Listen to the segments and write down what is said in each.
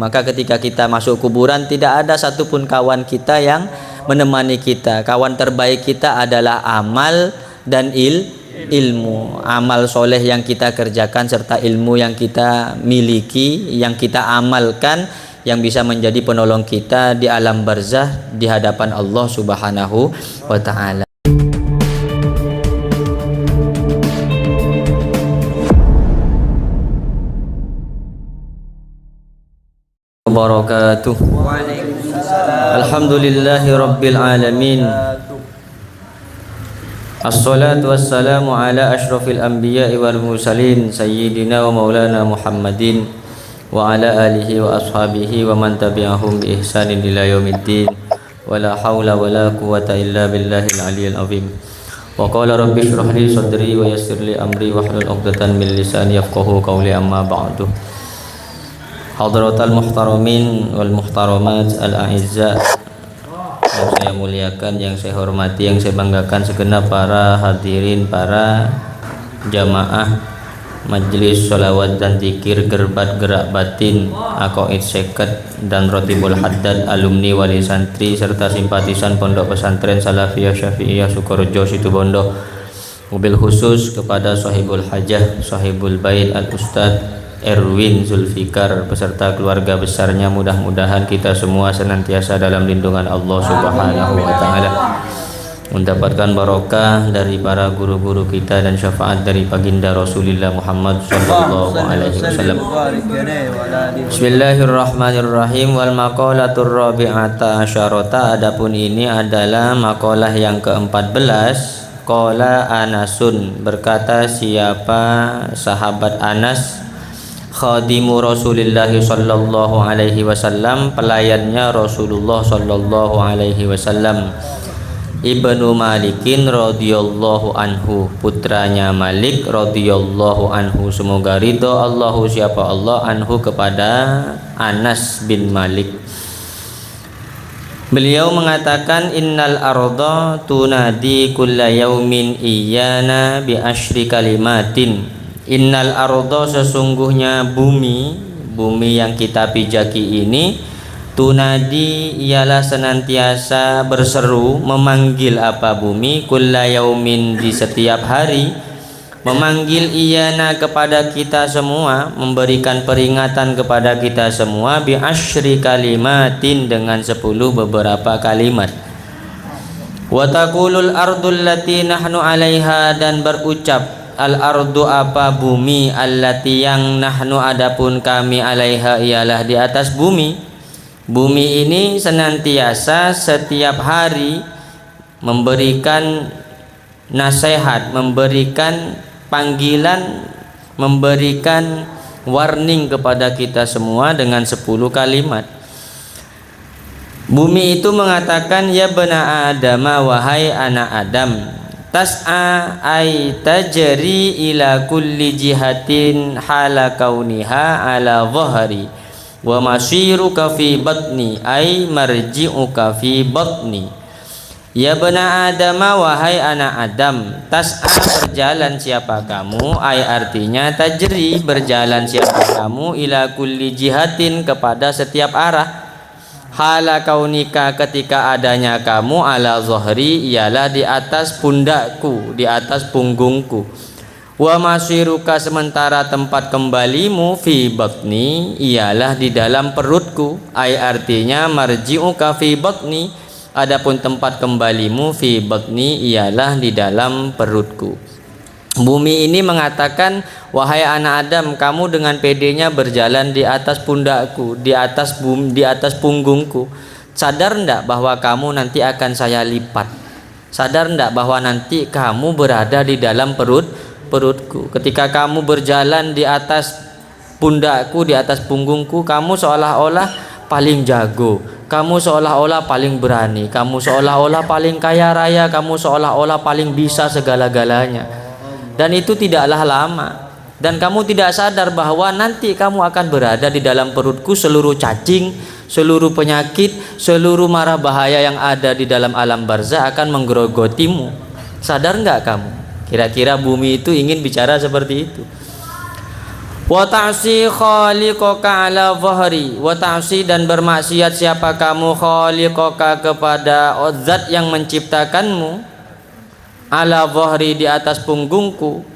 Maka ketika kita masuk kuburan tidak ada satupun kawan kita yang menemani kita. Kawan terbaik kita adalah amal dan ilmu. Amal soleh yang kita kerjakan serta ilmu yang kita miliki, yang kita amalkan, yang bisa menjadi penolong kita di alam barzah di hadapan Allah Subhanahu wa ta'ala. Wabarakatuh. Alhamdulillahi rabbil alamin. Assalatu wassalamu ala ashrafil anbiya'i wal mursalin sayyidina wa maulana Muhammadin wa ala alihi wa ashabihi wa man tabi'ahum bi ihsanin ila yaumiddin. Wala haula wala quwwata illa billahil aliyyil azim. Wa qala rabbi shrah li sadri wa yassir li amri wahlul 'uqdatan min lisani yafqahu qawli, amma ba'du. Hadratal muhtaramin wal muhtaramat al-a'izza, yang saya muliakan, yang saya hormati, yang saya banggakan, segenap para hadirin, para jamaah majelis sholawat dan zikir Gerbat Gerak Batin Aqaid Seket dan Rotibul Haddad, alumni wali santri serta simpatisan Pondok Pesantren Salafiyah Syafi'iyah Sukorejo Situbondo. Mobil khusus kepada sahibul hajah, sahibul bait al-ustadz Erwin Zulfikar beserta keluarga besarnya. Mudah-mudahan kita semua senantiasa dalam lindungan Allah Subhanahu wa ta'ala, mendapatkan barokah dari para guru-guru kita dan syafaat dari baginda Rasulullah Muhammad sallallahu alaihi wasallam. Bismillahirrahmanirrahim. Wal maqalatur rabi'ata asyarata, adapun ini adalah makalah yang ke-14. Qala Anasun, berkata siapa sahabat Anas, khadimu Rasulullah sallallahu alaihi wasallam, pelayannya Rasulullah sallallahu alaihi wasallam. Ibnu Malikin radhiyallahu anhu, putranya Malik radhiyallahu anhu, semoga ridho Allahu siapa Allah anhu kepada Anas bin Malik. Beliau mengatakan, innal arda tunadi kulla yaumin iyana bi asyri kalimatin. Innal arda, sesungguhnya bumi yang kita pijaki ini, tunadi ialah senantiasa berseru, memanggil apa bumi, kulla yaumin di setiap hari, memanggil iyana kepada kita semua, memberikan peringatan kepada kita semua, bi asyri kalimatin, dengan 10 beberapa kalimat. Wa taqulul ardul lati nahnu 'alaiha, dan berucap al-ardu apa bumi, allati yang nahnu adapun kami, 'alaiha ialah di atas bumi. Bumi ini senantiasa setiap hari memberikan nasihat, memberikan panggilan, memberikan warning kepada kita semua dengan 10 kalimat. Bumi itu mengatakan, ya bena Adama, wahai anak Adam, tas'a ay tajri ila kulli jihatin hala kauniha ala dhahri wa masiruka fi batni ay marji'uka fi batni. Ya bena Adam, wahai anak Adam, tas'a berjalan siapa kamu, ay artinya tajri berjalan siapa kamu, ila kulli jihatin kepada setiap arah, hala kaunika ketika adanya kamu, ala zohri ialah di atas pundakku, di atas punggungku, wa masiruka sementara tempat kembalimu, fi batni ialah di dalam perutku, ay artinya marji'uka fi batni, adapun tempat kembalimu, fi batni ialah di dalam perutku. Bumi ini mengatakan, wahai anak Adam, kamu dengan pedenya berjalan di atas pundakku, di atas punggungku. Sadar ndak bahwa kamu nanti akan saya lipat? Sadar ndak bahwa nanti kamu berada di dalam perutku? Ketika kamu berjalan di atas pundakku, di atas punggungku, kamu seolah-olah paling jago, kamu seolah-olah paling berani, kamu seolah-olah paling kaya raya, kamu seolah-olah paling bisa segala-galanya. Dan itu tidaklah lama, dan kamu tidak sadar bahwa nanti kamu akan berada di dalam perutku. Seluruh cacing, seluruh penyakit, seluruh mara bahaya yang ada di dalam alam barzah akan menggerogotimu. Sadar nggak kamu? Kira-kira bumi itu ingin bicara seperti itu. Wa ta'si khaliqaka ala dhahri, wa ta'si dan bermaksiat siapa kamu khaliqaka kepada zat yang menciptakanmu, ala dhahri di atas punggungku,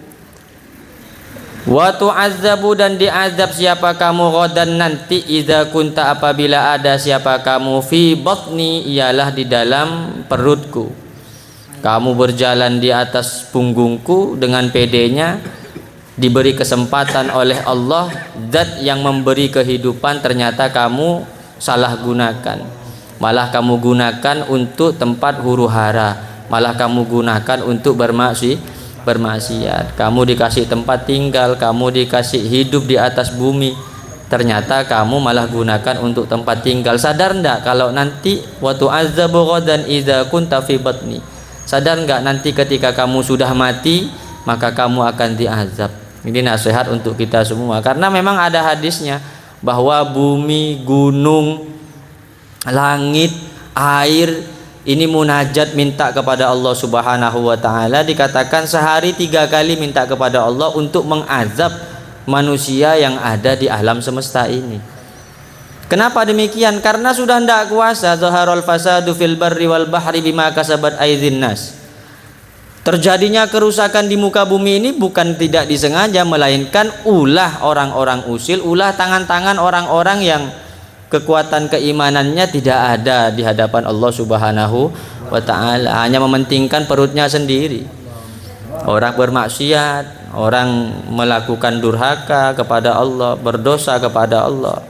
wa tu'azzabu dan diazab siapa kamu ghadan nanti, idza kunta apabila ada siapa kamu, fi batni ialah di dalam perutku. Kamu berjalan di atas punggungku dengan pedenya, diberi kesempatan oleh Allah, zat yang memberi kehidupan, ternyata kamu salah gunakan, malah kamu gunakan untuk tempat huru hara, malah kamu gunakan untuk bermaksiat. Kamu dikasih tempat tinggal, kamu dikasih hidup di atas bumi, ternyata kamu malah gunakan untuk tempat tinggal. Sadar ndak kalau nanti waktu azabu ghadan idza kunta fi batni? Sadar nggak nanti ketika kamu sudah mati maka kamu akan diazab? Ini nasihat untuk kita semua, karena memang ada hadisnya bahwa bumi, gunung, langit, air ini munajat minta kepada Allah Subhanahu wa ta'ala. Dikatakan sehari 3 kali minta kepada Allah untuk mengazab manusia yang ada di alam semesta ini. Kenapa demikian? Karena sudah tidak kuasa. Zaharul fasadu fil barri wal bahri bima kasabat aydin nas. Terjadinya kerusakan di muka bumi ini bukan tidak disengaja, melainkan ulah orang-orang usil, ulah tangan-tangan orang-orang yang kekuatan keimanannya tidak ada di hadapan Allah Subhanahu wa ta'ala, hanya mementingkan perutnya sendiri. Orang bermaksiat, orang melakukan durhaka kepada Allah, berdosa kepada Allah,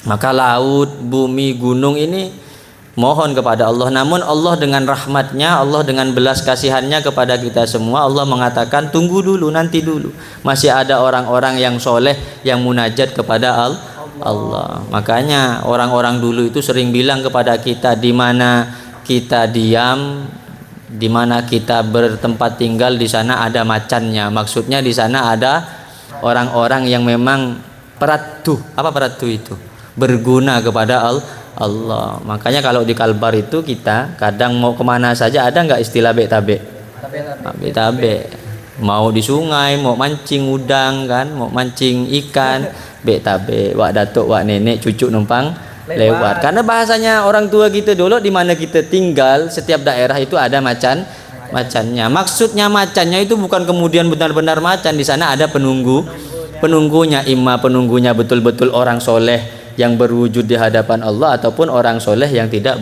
maka laut, bumi, gunung ini mohon kepada Allah. Namun Allah dengan rahmatnya, Allah dengan belas kasihannya kepada kita semua, Allah mengatakan tunggu dulu, nanti dulu, masih ada orang-orang yang soleh yang munajat kepada Allah. Makanya orang-orang dulu itu sering bilang kepada kita, di mana kita diam, di mana kita bertempat tinggal, di sana ada macannya. Maksudnya di sana ada orang-orang yang memang peratu. Apa peratu itu? Berguna kepada Allah. Makanya kalau di Kalbar itu kita kadang mau kemana saja, ada nggak istilah bek-tabe? Bek-tabe. Mau di sungai, mau mancing udang kan, mau mancing ikan, bek-tabe. Wak datuk, wak nenek, cucu numpang lewat. Karena bahasanya orang tua kita dulu, di mana kita tinggal, setiap daerah itu ada macannya. Maksudnya macannya itu bukan kemudian benar-benar macan, di sana ada penunggunya, imma penunggunya betul-betul orang soleh yang berwujud di hadapan Allah, ataupun orang soleh yang tidak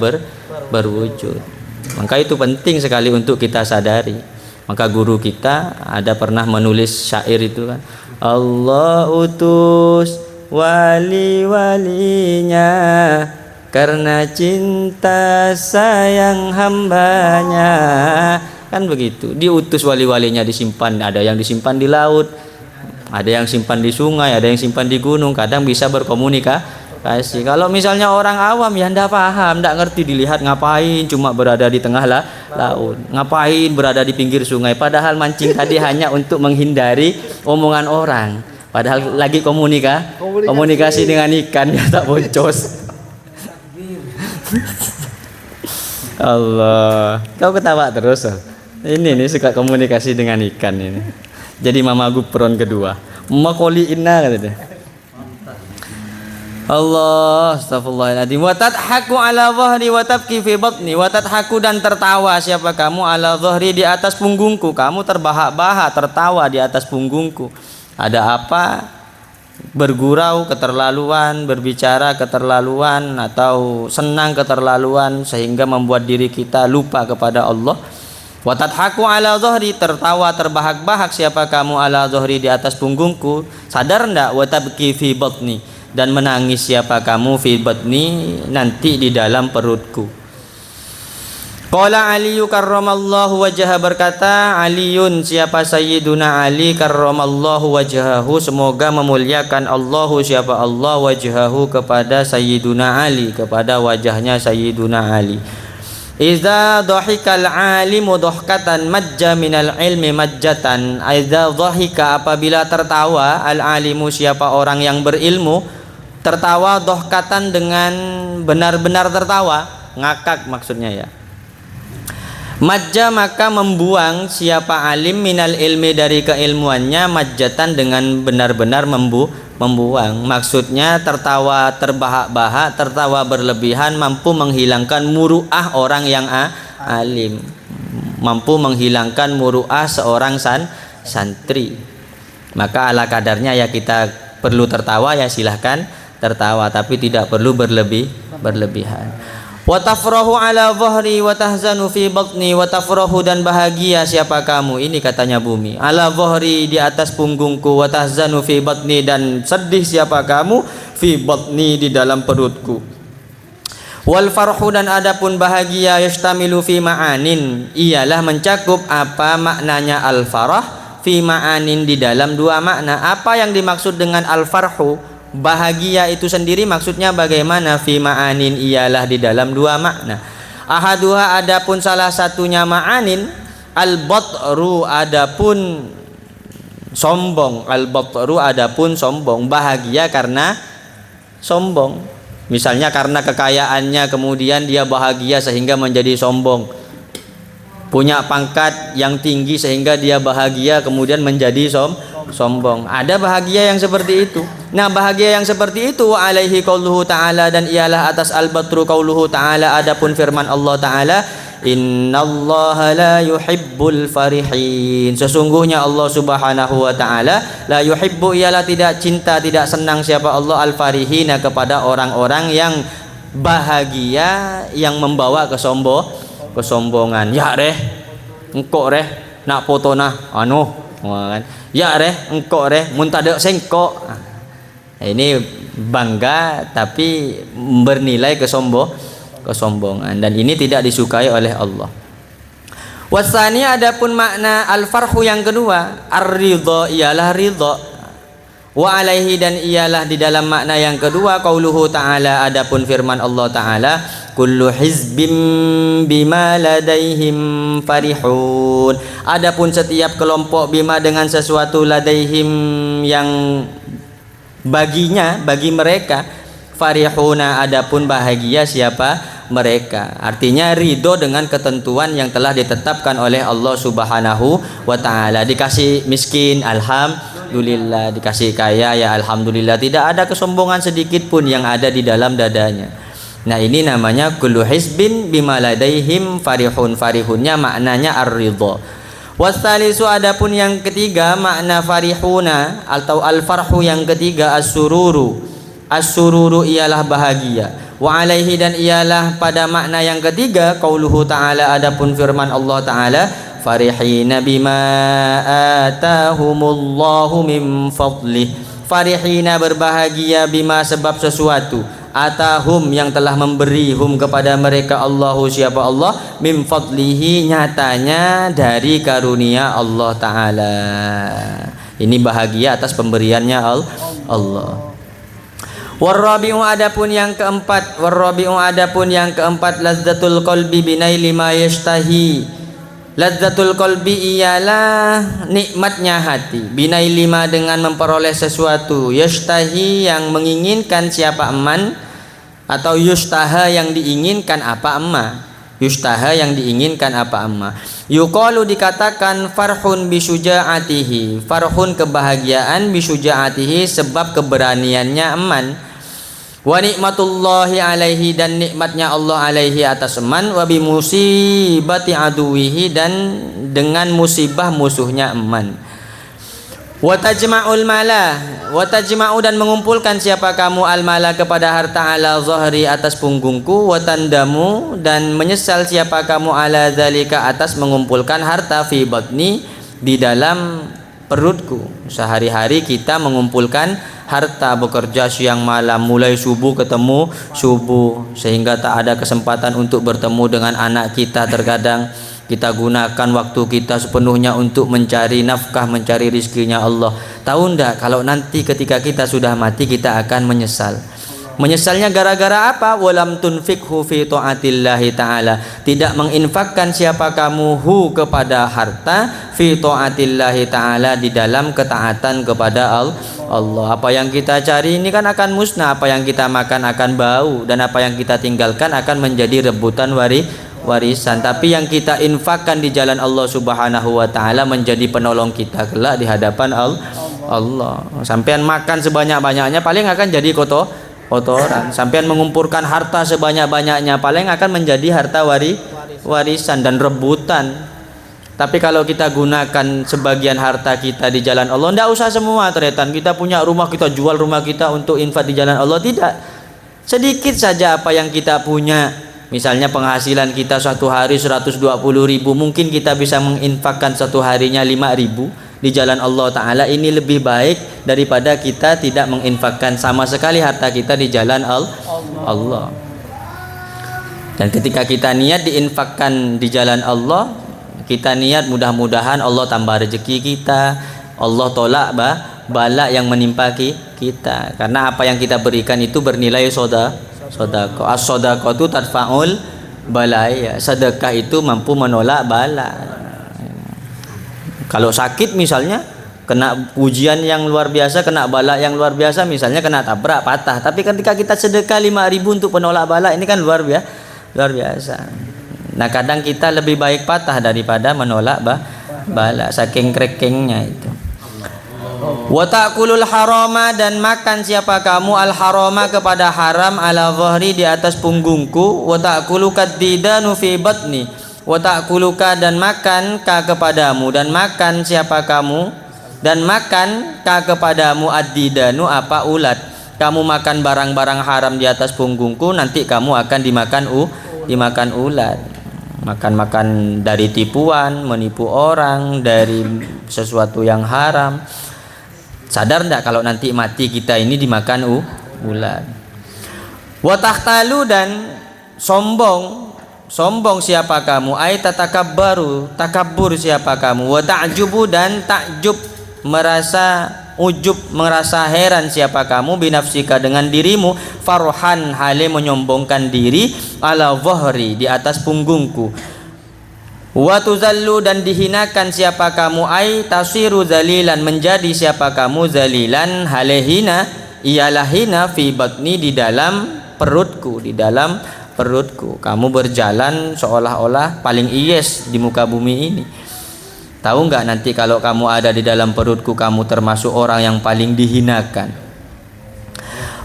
berwujud. Maka itu penting sekali untuk kita sadari. Maka guru kita ada pernah menulis syair itu kan, Allah utus wali-walinya karena cinta sayang hambanya, kan begitu. Diutus wali-walinya, disimpan, ada yang disimpan di laut, ada yang simpan di sungai, ada yang simpan di gunung, kadang bisa berkomunikasi. Kalau misalnya orang awam ya ndak paham, ndak ngerti, dilihat ngapain cuma berada di tengah laut, ngapain berada di pinggir sungai, padahal mancing tadi hanya untuk menghindari omongan orang, padahal lagi komunikasi dengan ikan, ya tak boncos. Allah, kau ketawa terus. Ini suka komunikasi dengan ikan ini. Jadi mama gupron kedua, makoli inna katanya. Allah, astagfirullahaladzim. Wa tadhaku ala dhahri wa tabki fi batni. Wa tadhaku dan tertawa siapa kamu ala dhahri di atas punggungku. Kamu terbahak-bahak tertawa di atas punggungku. Ada apa? Bergurau keterlaluan, berbicara keterlaluan, atau senang keterlaluan sehingga membuat diri kita lupa kepada Allah. Wa tadhaku ala dhahri, tertawa terbahak-bahak siapa kamu ala dhahri di atas punggungku. Sadar ndak? Wa tabki fi batni, dan menangis siapa kamu fi batni, nanti di dalam perutku. Qala Ali karramallahu wajhahu, berkata Aliun, siapa Sayyiduna Ali karramallahu wajhahu, semoga memuliakan Allah siapa Allah wajhahu, kepada Sayyiduna Ali, kepada wajahnya Sayyiduna Ali. Iza dhahikal alimu dhahkatan majja minal ilmi majjatan. Iza dhahika, apabila tertawa, al alimu siapa orang yang berilmu, tertawa dhahkatan dengan benar-benar tertawa, ngakak maksudnya ya. Majja maka membuang siapa alim minal ilmi dari keilmuannya, majjatan dengan benar-benar membuang. Maksudnya tertawa terbahak-bahak, tertawa berlebihan, mampu menghilangkan muru'ah orang yang alim, mampu menghilangkan muru'ah seorang santri. Maka ala kadarnya ya kita perlu tertawa ya silahkan tertawa, tapi tidak perlu berlebihan. Wa tafrahu ala dhahri wa tahzanu fi batni, wa tafrahu dan bahagia siapa kamu, ini katanya bumi, ala dhahri di atas punggungku, wa tahzanu fi batni dan sedih siapa kamu, fi batni di dalam perutku. Wal farhu dan adapun bahagia, yastamilu fi ma'anin ialah mencakup apa maknanya al farah, fi ma'anin di dalam dua makna. Apa yang dimaksud dengan al farhu, bahagia itu sendiri maksudnya bagaimana, fi ma'anin ialah di dalam dua makna. Ahaduha adapun salah satunya ma'anin, al batru adapun sombong, al batru adapun sombong, bahagia karena sombong. Misalnya karena kekayaannya kemudian dia bahagia sehingga menjadi sombong. Punya pangkat yang tinggi sehingga dia bahagia kemudian menjadi sombong. Ada bahagia yang seperti itu. Nah, bahagia yang seperti itu alaihi qauluhu ta'ala, dan ialah atas al-batru qauluhu ta'ala, adapun firman Allah ta'ala, innallaha la yuhibbul farihin, sesungguhnya Allah subhanahu wa ta'ala la yuhibbu ialah tidak cinta, tidak senang siapa Allah al-farihina kepada orang-orang yang bahagia yang membawa kesombongan. Ya reh engkok reh nak foto nah anu kan, ya reh engkok reh mun tade sengkok. Ini bangga tapi bernilai kesombongan, dan ini tidak disukai oleh Allah. Wasani adapun makna al-farhu yang kedua, ar-ridha ialah ridha. Wa alaihi dan ialah di dalam makna yang kedua qauluhu ta'ala, adapun firman Allah ta'ala, kullu hizbim bima ladaihim farihun, adapun setiap kelompok bima dengan sesuatu ladaihim yang baginya, bagi mereka, farihuna adapun bahagia siapa mereka. Artinya ridho dengan ketentuan yang telah ditetapkan oleh Allah subhanahu wa ta'ala. Dikasih miskin alhamdulillah, dikasih kaya ya alhamdulillah, tidak ada kesombongan sedikit pun yang ada di dalam dadanya. Nah, ini namanya kullu hizbin bima ladaihim farihun, farihunnya maknanya ar-ridho. Wasalisu adapun yang ketiga makna farihuna atau al-farhu yang ketiga as-sururu, as-sururu ialah bahagia. Wa alaihi dan ialah pada makna yang ketiga qauluhu ta'ala, adapun firman Allah ta'ala, farihina bima atahumullahu min fadlih, farihina berbahagia bima sebab sesuatu, atahum yang telah memberi hum kepada mereka Allahu siapa Allah, min fadlihi nyatanya dari karunia Allah ta'ala. Ini bahagia atas pemberiannya Allah. Warrabi'u adapun yang keempat, warrabi'u adapun yang keempat, lazzatul qalbi binaili ma yashtahi, lazzatul qalbi ialah nikmatnya hati, binaili ma dengan memperoleh sesuatu, yashtahi yang menginginkan siapa eman, atau yustaha yang diinginkan apa emma, yustaha yang diinginkan apa emma. Yuqalu dikatakan farhun bisujaatihi, farhun kebahagiaan bisujaatihi sebab keberaniannya eman. Wa nikmatullahi alaihi dan nikmatnya Allah alaihi atas eman, wa bimusibati aduwihi dan dengan musibah musuhnya eman. Wa tajma'ul mala, wa tajma'u dan mengumpulkan siapa kamu al mala kepada harta ala zahri atas punggungku, wa tandamu dan menyesal siapa kamu ala zalika atas mengumpulkan harta fi batni di dalam perutku. Sehari-hari kita mengumpulkan harta, bekerja siang malam, mulai subuh ketemu subuh, sehingga tak ada kesempatan untuk bertemu dengan anak kita. Terkadang kita gunakan waktu kita sepenuhnya untuk mencari nafkah, mencari rizkinya Allah. Tahu ndak kalau nanti ketika kita sudah mati kita akan menyesal. Menyesalnya gara-gara apa? Walam tunfikhu fi ta'atillahi ta'ala, tidak menginfakkan siapa kamu hu kepada harta, fi ta'atillahi ta'ala di dalam ketaatan kepada Allah. Apa yang kita cari ini kan akan musnah, apa yang kita makan akan bau, dan apa yang kita tinggalkan akan menjadi rebutan warisan, tapi yang kita infakkan di jalan Allah Subhanahu wa taala menjadi penolong kita kelak di hadapan Allah. Sampean makan sebanyak-banyaknya paling akan jadi kotoran. Sampean mengumpulkan harta sebanyak-banyaknya paling akan menjadi harta warisan dan rebutan. Tapi kalau kita gunakan sebagian harta kita di jalan Allah, tidak usah semua teretan. Kita punya rumah, kita jual rumah kita untuk infak di jalan Allah, tidak. Sedikit saja apa yang kita punya. Misalnya penghasilan kita satu hari 120.000, mungkin kita bisa menginfakkan satu harinya 5.000 di jalan Allah Ta'ala. Ini lebih baik daripada kita tidak menginfakkan sama sekali harta kita di jalan Allah. Dan ketika kita niat diinfakkan di jalan Allah, kita niat mudah-mudahan Allah tambah rezeki kita, Allah tolak bala yang menimpa kita. Karena apa yang kita berikan itu bernilai sedekah. As-sedekah itu tadfa'ul balaya. Sedekah itu mampu menolak bala. Kalau sakit misalnya, kena ujian yang luar biasa, kena bala yang luar biasa, misalnya kena tabrak, patah. Tapi ketika kita sedekah 5.000 untuk penolak bala, ini kan luar biasa. Nah, kadang kita lebih baik patah daripada menolak bala, saking krekengnya itu. Wa ta'kulul harama, dan makan siapa kamu al harama kepada haram ala dhahri di atas punggungku. Wa ta'kulu kaddidanu fi batni. Wa ta'kuluka, dan makan ka kepadamu, dan makan siapa kamu, dan makan ka kepadamu ad-didanu apa ulat. Kamu makan barang-barang haram di atas punggungku, nanti kamu akan dimakan ulat. Makan dari tipuan, menipu orang, dari sesuatu yang haram. Sadar enggak kalau nanti mati kita ini dimakan ulat. Wa tahtalu, dan sombong siapa kamu, ai tatakabbaru, takabbur siapa kamu. Wa ta'jubu, dan takjub, merasa ujub, merasa heran siapa kamu, binafsika, dengan dirimu, farhan, hale menyombongkan diri, ala dhahri, di atas punggungku. Wa tuzallu, dan dihinakan siapa kamu, ai tasiru zalilan, menjadi siapa kamu zalilan, halehina, ialah hina, fi batni, di dalam perutku. Kamu berjalan seolah-olah paling iyes di muka bumi ini. Tahu enggak nanti kalau kamu ada di dalam perutku, kamu termasuk orang yang paling dihinakan.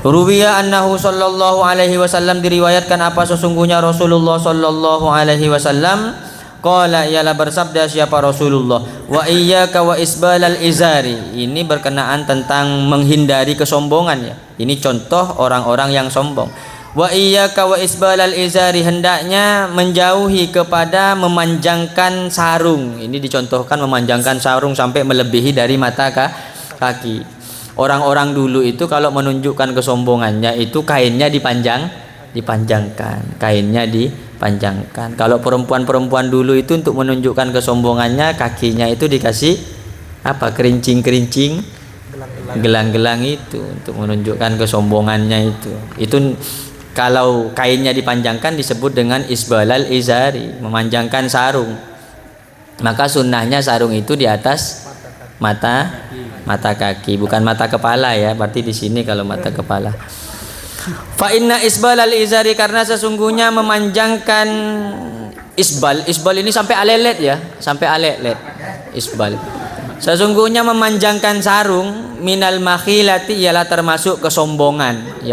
Ruwiya annahu sallallahu alaihi wasallam, diriwayatkan apa sesungguhnya Rasulullah sallallahu alaihi wasallam qala, ialah bersabda siapa Rasulullah, wa iyyaka wa isbalal izari. Ini berkenaan tentang menghindari kesombongan ya. Ini contoh orang-orang yang sombong. Wa iyyaka wa isbalal izari, hendaknya menjauhi kepada memanjangkan sarung. Ini dicontohkan memanjangkan sarung sampai melebihi dari mata kaki. Orang-orang dulu itu kalau menunjukkan kesombongannya itu kainnya dipanjangkan. Kainnya dipanjangkan. Kalau perempuan-perempuan dulu itu untuk menunjukkan kesombongannya, kakinya itu dikasih apa? Kerincing-kerincing, gelang-gelang itu untuk menunjukkan kesombongannya itu. Itu kalau kainnya dipanjangkan disebut dengan isbalal izari, memanjangkan sarung. Maka sunnahnya sarung itu di atas mata kaki, bukan mata kepala ya. Berarti di sini kalau mata kepala. Fa inna isbalal izari, karena sesungguhnya memanjangkan isbal ini sampai alelet ya, sampai alelet isbal. Sesungguhnya memanjangkan sarung minal makhilati, ialah termasuk kesombongan,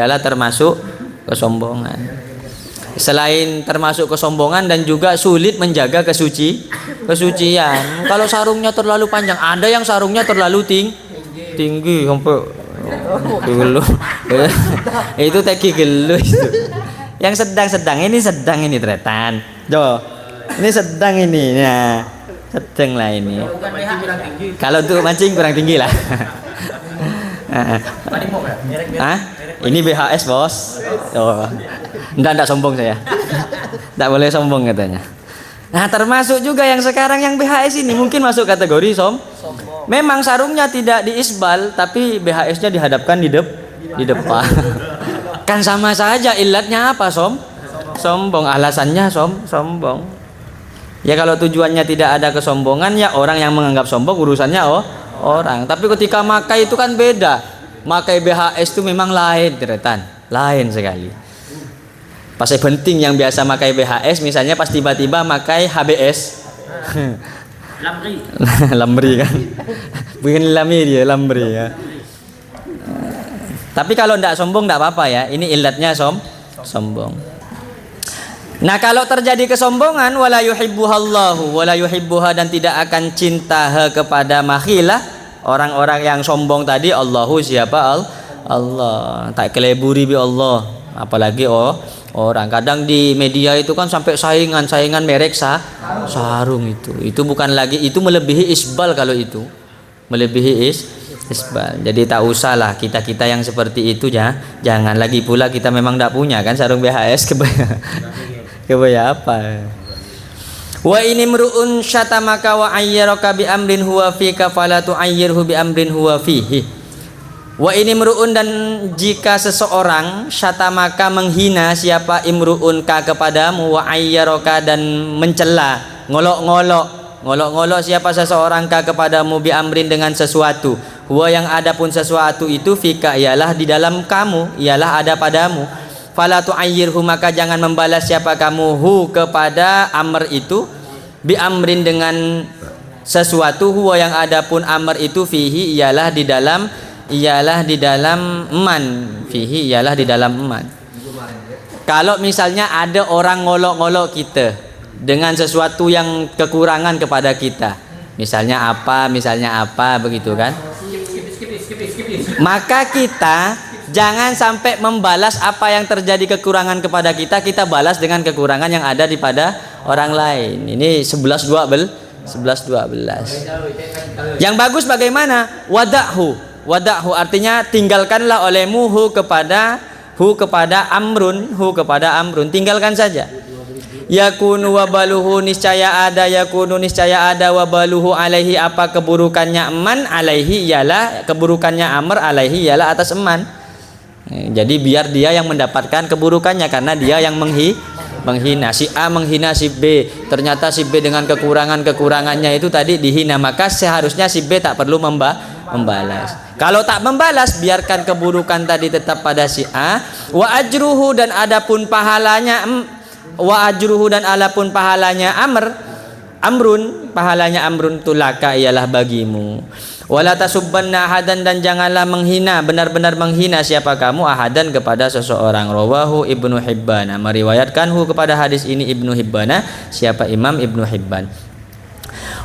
Selain termasuk kesombongan dan juga sulit menjaga kesucian. Kalau sarungnya terlalu panjang, ada yang sarungnya terlalu tinggi sampai gelu. Itu teki gelu itu. Yang sedang ini tretan. Ini sedang ini. Nah, sedang lah ini. Kalau untuk mancing kurang tinggi lah. Ini BHS bos. Enggak sombong saya. Enggak boleh sombong katanya. Nah, termasuk juga yang sekarang yang BHS ini mungkin masuk kategori sombong. Memang sarungnya tidak diisbal, tapi BHS-nya dihadapkan di depan. Kan sama saja, ilatnya apa? Sombong. Alasannya sombong. Ya kalau tujuannya tidak ada kesombongan, ya orang yang menganggap sombong urusannya orang. Tapi ketika makai itu kan beda. Makai BHS itu memang lain sekali. Pas penting yang biasa pakai BHS misalnya pas tiba-tiba pakai HBS. Lamri. Lamri kan. Bukan lamri dia, lamri ya. Tapi kalau tidak sombong tidak apa-apa ya. Ini ilatnya sombong. Nah, kalau terjadi kesombongan wala yuhibbuhallahu wala yuhibbuha dan tidak akan cinta kepada makhilah orang-orang yang sombong tadi Allahu siapa Allah tak keleburi bi Allah apalagi orang kadang di media itu kan sampai saingan merek sarung itu bukan lagi itu melebihi isbal kalau itu melebihi isbal jadi tak usah lah kita yang seperti itu ya jangan lagi pula kita memang tidak punya kan sarung BHS kebaya apa wa ini mru'un syatamaka wa ayyaraka bi amrin huwa fika fala tu'ayyirhu bi amrin huwa fihi wa ini mru'un dan jika seseorang syatamaka menghina siapa imru'un ka kepadamu wa ayyaraka dan mencela ngolok-ngolok siapa seseorang ka kepadamu bi amrin dengan sesuatu huwa yang ada pun sesuatu itu fika ialah di dalam kamu ialah ada padamu fala tu'ayyirhu maka jangan membalas siapa kamu kepada amr itu bi amrin dengan sesuatu huwa yang ada pun amr itu fihi ialah di dalam man fihi ialah di dalam man. Kalau misalnya ada orang ngolok-ngolok kita dengan sesuatu yang kekurangan kepada kita misalnya apa begitu kan maka kita jangan sampai membalas apa yang terjadi kekurangan kepada kita balas dengan kekurangan yang ada di pada orang lain. Ini 11-12. Yang bagus bagaimana? Wada'hu artinya tinggalkanlah olehmu kepada amrun, tinggalkan saja. Yakunu wabaluhu niscaya ada wabaluhu alaihi apa keburukannya man alaihi ialah keburukannya amr alaihi ialah atas eman. Jadi biar dia yang mendapatkan keburukannya karena dia yang menghina si A menghina si B ternyata si B dengan kekurangannya itu tadi dihina maka seharusnya si B tak perlu membalas kalau tak membalas biarkan keburukan tadi tetap pada si A wa ajruhu dan adapun pahalanya amrun tulaka ialah bagimu wala tasubbanna ahadan dan janganlah menghina benar-benar menghina siapa kamu ahadan kepada seseorang rawahu Ibnu Hibban meriwayatkanhu kepada hadis ini Ibnu Hibban siapa Imam Ibnu Hibban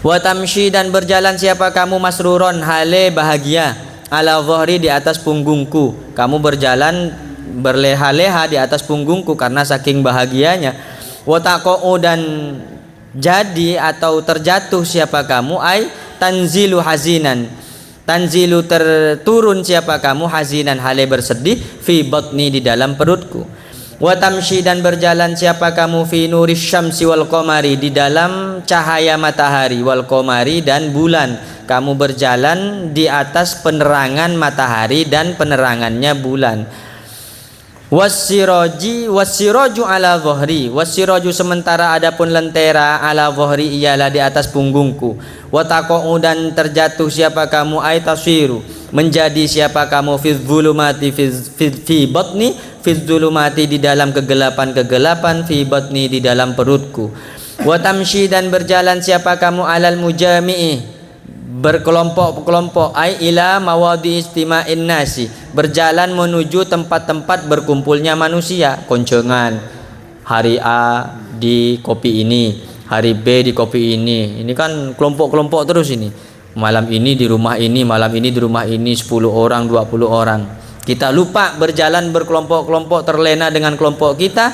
wa tamshi dan berjalan siapa kamu masruron hale bahagia ala dhahri di atas punggungku kamu berjalan berleha-leha di atas punggungku karena saking bahagianya wa taqau dan jadi atau terjatuh siapa kamu ai tanzilu terturun siapa kamu hazinan hale bersedih fi batni di dalam perutku wa tamshi dan berjalan siapa kamu fi nuris syamsi wal qamari di dalam cahaya matahari wal qamari dan bulan kamu berjalan di atas penerangan matahari dan penerangannya bulan wasiraju ala dhahri wasiraju sementara adapun lentera ala dhahri ialah di atas punggungku wataqau dan terjatuh siapa kamu ay tasiru menjadi siapa kamu fi dzulumati fi batni fi dzulumati di dalam kegelapan fi batni di dalam perutku wa tamshi dan berjalan siapa kamu alal mujami'i berkelompok-kelompok ai ila mawadi istima'in nasi berjalan menuju tempat-tempat berkumpulnya manusia koncengan hari A di kopi ini hari B di kopi ini kan kelompok-kelompok terus ini malam ini di rumah ini malam ini di rumah ini 10 orang 20 orang kita lupa berjalan berkelompok-kelompok terlena dengan kelompok kita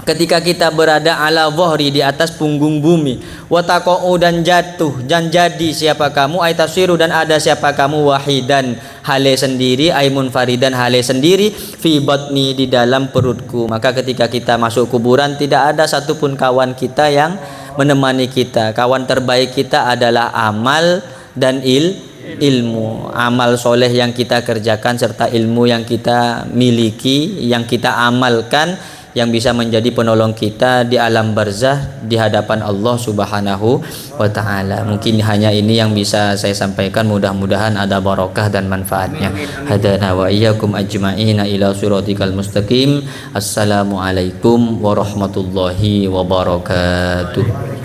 ketika kita berada ala dhahri di atas punggung bumi wataqau dan jatuh dan jadi siapa kamu ay tasiru dan ada siapa kamu wahidan hale sendiri ay munfaridan hale sendiri fi batni di dalam perutku maka ketika kita masuk kuburan tidak ada satupun kawan kita yang menemani kita kawan terbaik kita adalah amal dan ilmu amal soleh yang kita kerjakan serta ilmu yang kita miliki yang kita amalkan yang bisa menjadi penolong kita di alam barzah di hadapan Allah Subhanahu wa taala. Mungkin hanya ini yang bisa saya sampaikan, mudah-mudahan ada barokah dan manfaatnya. Hadana wa iyyakum ajma'ina ila siratikal mustaqim. Assalamualaikum warahmatullahi wabarakatuh.